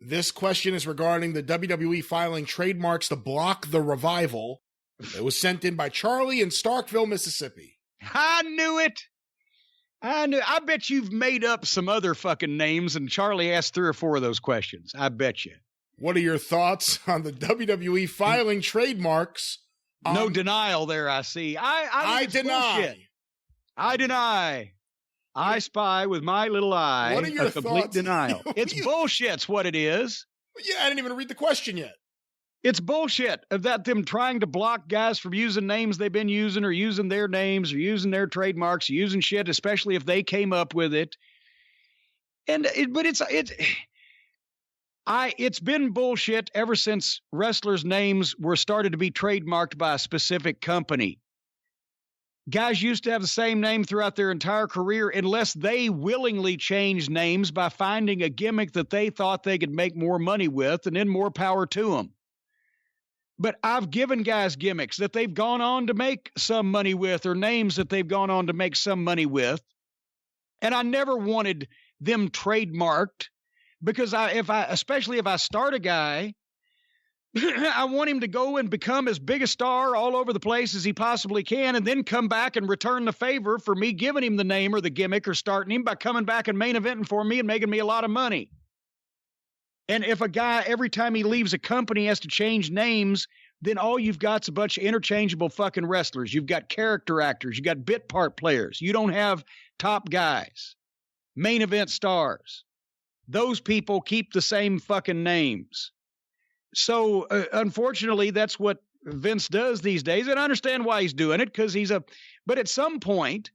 This question is regarding the WWE filing trademarks to block the revival. It was sent in by Charlie in Starkville, Mississippi. I knew it. I bet you've made up some other fucking names, and Charlie asked 3 or 4 of those questions. I bet you. What are your thoughts on the WWE filing trademarks? No denial there, I see. I deny. Bullshit. I deny. I spy with my little eye. What are your complete thoughts? denial. It's bullshit's what it is. Yeah, I didn't even read the question yet. It's bullshit of that them trying to block guys from using names they've been using or using their names or using their trademarks or using shit, especially if they came up with it. It's been bullshit ever since wrestlers' names were started to be trademarked by a specific company. Guys used to have the same name throughout their entire career unless they willingly changed names by finding a gimmick that they thought they could make more money with, and then more power to them. But I've given guys gimmicks that they've gone on to make some money with, or names that they've gone on to make some money with. And I never wanted them trademarked because especially if I start a guy, I want him to go and become as big a star all over the place as he possibly can, and then come back and return the favor for me giving him the name or the gimmick or starting him by coming back and main eventing for me and making me a lot of money. And if a guy, every time he leaves a company, has to change names, then all you've got's a bunch of interchangeable fucking wrestlers. You've got character actors. You got bit part players. You don't have top guys, main event stars. Those people keep the same fucking names. So, unfortunately, that's what Vince does these days. And I understand why he's doing it, because but at some point,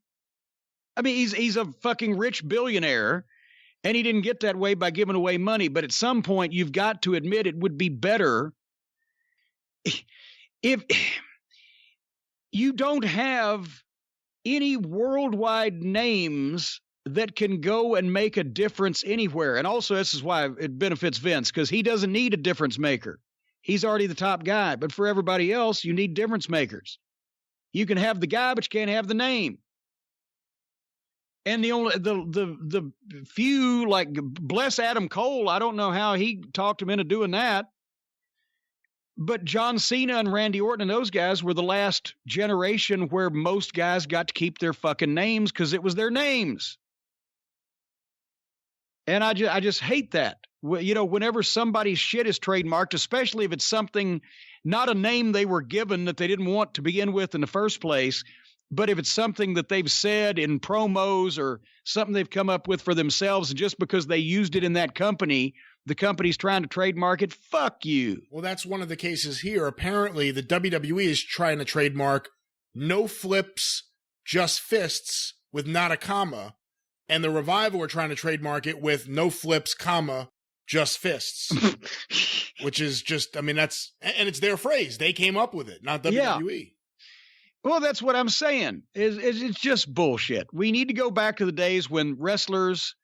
I mean, he's a fucking rich billionaire, and he didn't get that way by giving away money. But at some point, you've got to admit it would be better if you don't have any worldwide names that can go and make a difference anywhere. And also, this is why it benefits Vince, because he doesn't need a difference maker. He's already the top guy. But for everybody else, you need difference makers. You can have the guy, but you can't have the name. And the few, like, bless Adam Cole, I don't know how he talked him into doing that. But John Cena and Randy Orton and those guys were the last generation where most guys got to keep their fucking names because it was their names. And I just hate that. You know, whenever somebody's shit is trademarked, especially if it's something, not a name they were given that they didn't want to begin with in the first place, but if it's something that they've said in promos or something they've come up with for themselves, and just because they used it in that company, the company's trying to trademark it, fuck you. Well, that's one of the cases here. Apparently, the WWE is trying to trademark no flips, just fists with not a comma. And the Revival are trying to trademark it with no flips, comma, just fists. Which is just, I mean, that's, and it's their phrase. They came up with it, not WWE. Yeah. Well, that's what I'm saying. It's just bullshit. We need to go back to the days when wrestlers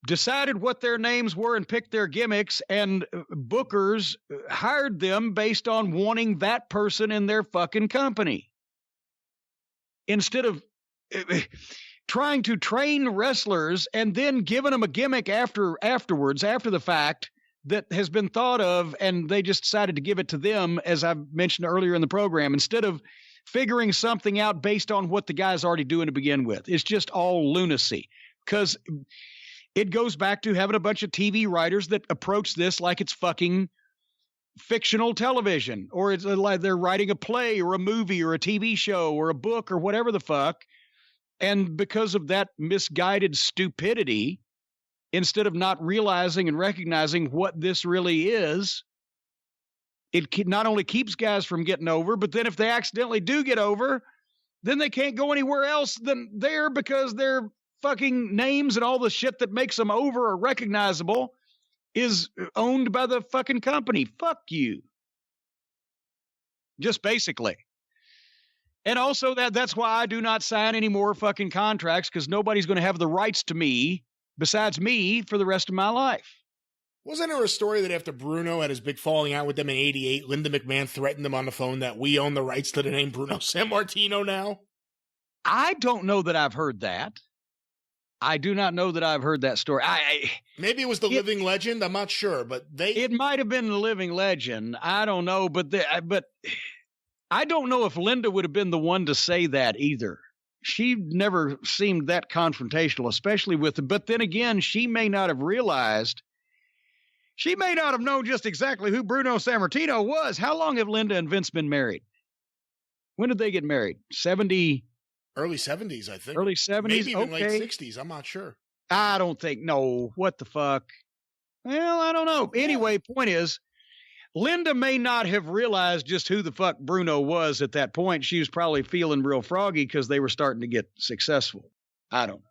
decided what their names were and picked their gimmicks, and bookers hired them based on wanting that person in their fucking company. Instead of trying to train wrestlers and then giving them a gimmick afterwards, after the fact, that has been thought of, and they just decided to give it to them, as I mentioned earlier in the program, instead of figuring something out based on what the guy's already doing to begin with. It's just all lunacy, because it goes back to having a bunch of TV writers that approach this like it's fucking fictional television, or it's like they're writing a play or a movie or a TV show or a book or whatever the fuck. And because of that misguided stupidity, instead of not realizing and recognizing what this really is, it not only keeps guys from getting over, but then if they accidentally do get over, then they can't go anywhere else than there, because their fucking names and all the shit that makes them over or recognizable is owned by the fucking company. Fuck you. Just basically. And also that's why I do not sign any more fucking contracts, because nobody's going to have the rights to me besides me for the rest of my life. Wasn't there a story that after Bruno had his big falling out with them in '88, Linda McMahon threatened them on the phone that we own the rights to the name Bruno Sammartino now? I don't know that I've heard that. I do not know that I've heard that story. Maybe it was the living legend. I'm not sure, but it might have been the living legend. I don't know, but I don't know if Linda would have been the one to say that either. She never seemed that confrontational, especially but then again, she may not have realized. She may not have known just exactly who Bruno Sammartino was. How long have Linda and Vince been married? When did they get married? 70? Early 70s, I think. Early 70s? Maybe even late 60s. I'm not sure. I don't think. No. What the fuck? Well, I don't know. Anyway, point is, Linda may not have realized just who the fuck Bruno was at that point. She was probably feeling real froggy because they were starting to get successful. I don't know.